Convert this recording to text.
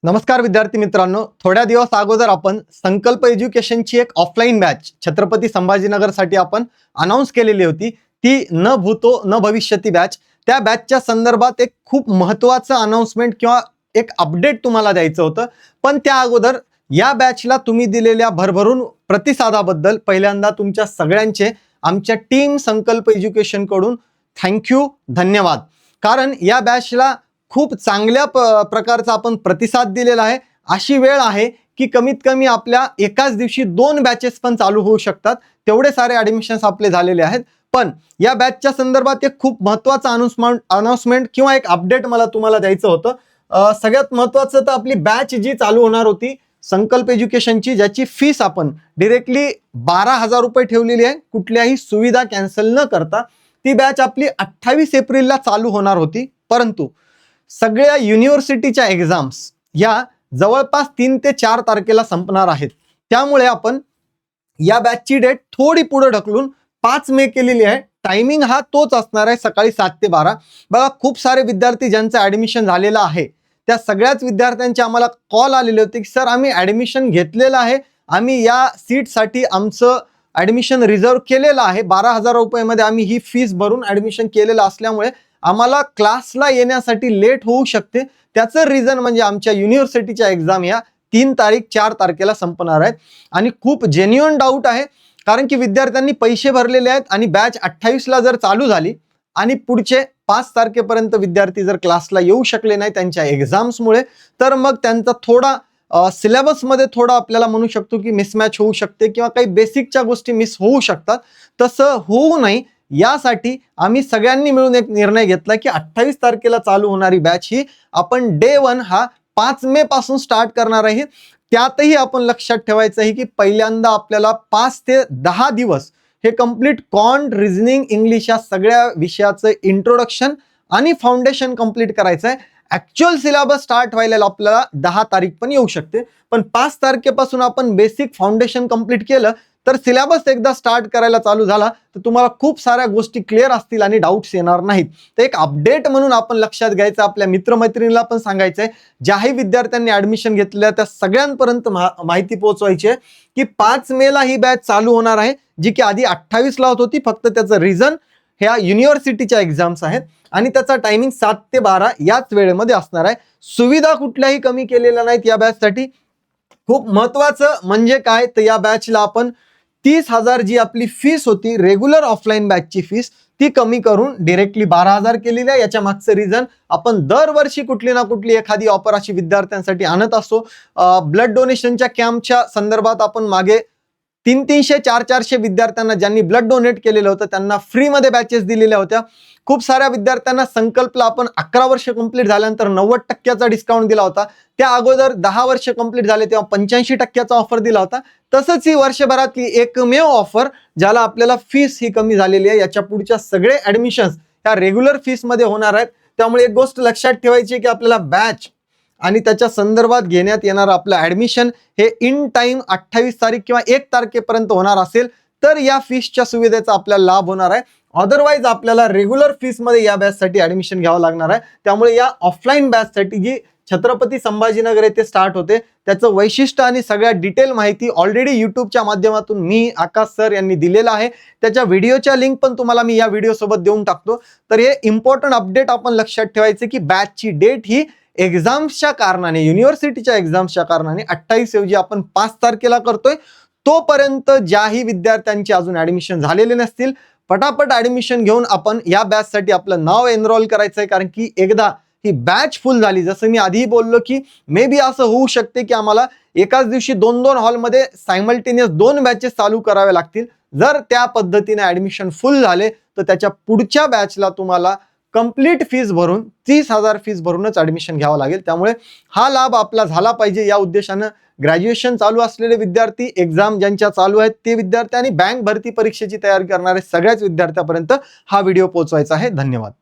नमस्कार विद्यार्थी मित्रांनो, थोड्या दिवस अगोदर आपण संकल्प एज्युकेशनची एक ऑफलाईन बॅच छत्रपती संभाजीनगरसाठी आपण अनाउन्स केलेली होती. ती न भूतो न भविष्यती बॅच. त्या बॅचच्या संदर्भात एक खूप महत्त्वाचं अनाउन्समेंट किंवा एक अपडेट तुम्हाला द्यायचं होतं. पण त्या अगोदर या बॅचला तुम्ही दिलेल्या भरभरून प्रतिसादाबद्दल पहिल्यांदा तुमच्या सगळ्यांचे आमच्या टीम संकल्प एज्युकेशन कडून थँक्यू, धन्यवाद. कारण या बॅचला खूप चांगल्या प्रकारचा आपण प्रतिसाद दिलेला आहे. अशी वेळ आहे की कमीत कमी आपल्या एकाच दिवशी 2 बॅचेस पण चालू होऊ शकतात. तेवढे सारे ॲडमिशन्स आपले झालेले आहेत. पण या बॅचच्या संदर्भात एक खूप महत्त्वाचं अनाउन्समेंट किंवा एक अपडेट मला तुम्हाला द्यायचं होतं. सगळ्यात महत्त्वाचं तर आपली बॅच जी चालू होणार होती संकल्प एज्युकेशनची, ज्याची फीस आपण डायरेक्टली 12,000 रुपये ठेवलेली आहे, कुठल्याही सुविधा कॅन्सल न करता. ती बॅच आपली 28 एप्रिलला चालू होणार होती. परंतु सगळ्या युनिव्हर्सिटीच्या एक्झाम्स या जवळपास 3 ते 4 तारखेला संपणार आहेत. त्यामुळे आपण या बॅचची डेट थोडी पुढे ढकलून 5 मे केलेली आहे. टायमिंग हा तोच असणार आहे, सकाळी 7 ते 12. बघा, खूप सारे विद्यार्थी ज्यांचं ॲडमिशन झालेलं आहे त्या सगळ्याच विद्यार्थ्यांचे आम्हाला कॉल आलेले होते की सर, आम्ही ॲडमिशन घेतलेलं आहे, आम्ही या सीटसाठी आमचं ॲडमिशन रिझर्व केलेलं आहे, 12,000 रुपयामध्ये आम्ही ही फीस भरून ॲडमिशन केलेलं असल्यामुळे आम्हाला क्लासला येण्यासाठी लेट होऊ शकते. त्याचं रिझन म्हणजे आमच्या युनिव्हर्सिटीच्या एक्झाम या 3 तारीख 4 तारखेला संपणार आहेत. आणि खूप जेन्युइन डाऊट आहे, कारण की विद्यार्थ्यांनी पैसे भरलेले आहेत आणि बॅच 28ला जर चालू झाली आणि पुढचे 5 तारखेपर्यंत विद्यार्थी जर क्लासला येऊ शकले नाही त्यांच्या एक्झाम्समुळे, तर मग त्यांचा थोडा सिलेबसमध्ये थोडा आपल्याला म्हणू शकतो की मिसमॅच होऊ शकते किंवा काही बेसिकच्या गोष्टी मिस होऊ शकतात. तसं होऊ नये यासाठी आम्ही सगळ्यांनी मिळून एक निर्णय घेतला की 28 तारखेला चालू होणारी बॅच ही आपण डे 1 हा 5 मे पासून स्टार्ट करणार आहे. त्यातही आपण लक्षात ठेवायचं आहे की पहिल्यांदा आपल्याला 5 ते 10 दिवस हे कंप्लीट कॉन्ट, रिझनिंग, इंग्लिश या सगळ्या विषयाचं इंट्रोडक्शन आणि फाउंडेशन कंप्लीट करायचं आहे. ऍक्च्युअल सिलेबस स्टार्ट व्हायला आपल्याला 10 तारीख पण येऊ शकते, पण 5 तारखेपासून आपण बेसिक फाउंडेशन कंप्लीट केलं तर सिलेबस एकदा स्टार्ट करायला चालू झाला तर तुम्हाला खूप साऱ्या गोष्टी क्लिअर असतील आणि डाऊट्स येणार नाहीत. तर एक अपडेट म्हणून आपण लक्षात घ्यायचं, आपल्या मित्रमैत्रिणीला पण सांगायचंय, ज्याही विद्यार्थ्यांनी ऍडमिशन घेतलेल्या त्या सगळ्यांपर्यंत माहिती पोहोचवायची आहे की 5 मेला ही बॅच चालू होणार आहे, जी की आधी 28ला होत होती. फक्त त्याचं रिझन ह्या युनिव्हर्सिटीच्या एक्झाम्स आहेत आणि त्याचा टायमिंग 7 ते 12 याच वेळेमध्ये असणार आहे. सुविधा कुठल्याही कमी केलेल्या नाहीत या बॅचसाठी. खूप महत्वाचं म्हणजे काय, तर या बॅचला आपण 30,000 जी आपली फीस होती रेग्युलर ऑफलाईन बॅचची फीस, ती कमी करून डायरेक्टली 12,000 केलेली आहे. याच्या मागचं रिझन, आपण दरवर्षी कुठली ना कुठली एखादी ऑफर अशी विद्यार्थ्यांसाठी आणत असतो. ब्लड डोनेशनच्या कॅम्पच्या संदर्भात आपण मागे 300, 400 विद्यार्थ्यांना ज्यांनी ब्लड डोनेट केलेलं होतं त्यांना फ्रीमध्ये बॅचेस दिलेल्या होत्या. खूप साऱ्या विद्यार्थ्यांना संकल्पला आपण 11 वर्ष कंप्लीट झाल्यानंतर 90% डिस्काउंट दिला होता. त्या अगोदर 10 वर्ष कंप्लीट झाले तेव्हा 85% ऑफर दिला होता. तसंच ही वर्षभरातली एकमेव ऑफर ज्याला आपल्याला फीस ही कमी झालेली आहे. याच्या पुढच्या सगळे ऍडमिशन्स ह्या रेग्युलर फीस मध्ये होणार आहेत. त्यामुळे एक गोष्ट लक्षात ठेवायची की आपल्याला बॅच आणि त्याच्या संदर्भात घेण्यात येणार आपलं ऍडमिशन हे इन टाइम 28 तारीख किंवा 1 तारखेपर्यंत होणार असेल तर या फीसच्या सुविधेचा आपल्याला लाभ होणार आहे. अदरवाईज आपल्याला रेग्युलर फीसमध्ये या बॅचसाठी ऍडमिशन घ्यावं लागणार आहे. त्यामुळे या ऑफलाईन बॅचसाठी जी छत्रपती संभाजीनगर येथे स्टार्ट होते त्याचं वैशिष्ट्य आणि सगळ्या डिटेल माहिती ऑलरेडी युट्यूबच्या माध्यमातून मी, आकाश सर यांनी दिलेला आहे. त्याच्या व्हिडिओच्या लिंक पण तुम्हाला मी या व्हिडिओ सोबत देऊन टाकतो. तर हे इम्पॉर्टंट अपडेट आपण लक्षात ठेवायचे की बॅचची डेट ही एक्झाम्सच्या कारणाने, युनिव्हर्सिटीच्या एक्झाम्सच्या कारणाने 28 ऐवजी आपण 5 तारखेला करतोय. तोपर्यंत ज्याही विद्यार्थ्यांचे अजून ऍडमिशन झालेले नसतील, पटापट ऍडमिशन घेऊन आपण या बॅचसाठी आपलं नाव एनरोल करायचंय. कारण की एकदा ही बॅच फुल झाली, जसं मी आधी बोललो की मे बी असं होऊ शकते की आम्हाला एकाच दिवशी 2-2 हॉलमध्ये सायमल्टेनियस 2 बॅचेस चालू करावे लागतील. जर त्या पद्धतीने ऍडमिशन फुल झाले तर त्याच्या पुढच्या बॅचला तुम्हाला कंप्लीट फीस भरून 30,000 फीस भरूनच ऍडमिशन घ्यावं लागेल. त्यामुळे हा लाभ आपला झाला पाहिजे या उद्देशानं ग्रॅज्युएशन चालू असलेले विद्यार्थी, एक्झाम ज्यांच्या चालू आहेत ते विद्यार्थी आणि बँक भरती परीक्षेची तयारी करणारे सगळ्याच विद्यार्थ्यांपर्यंत हा व्हिडिओ पोहोचवायचा आहे. धन्यवाद.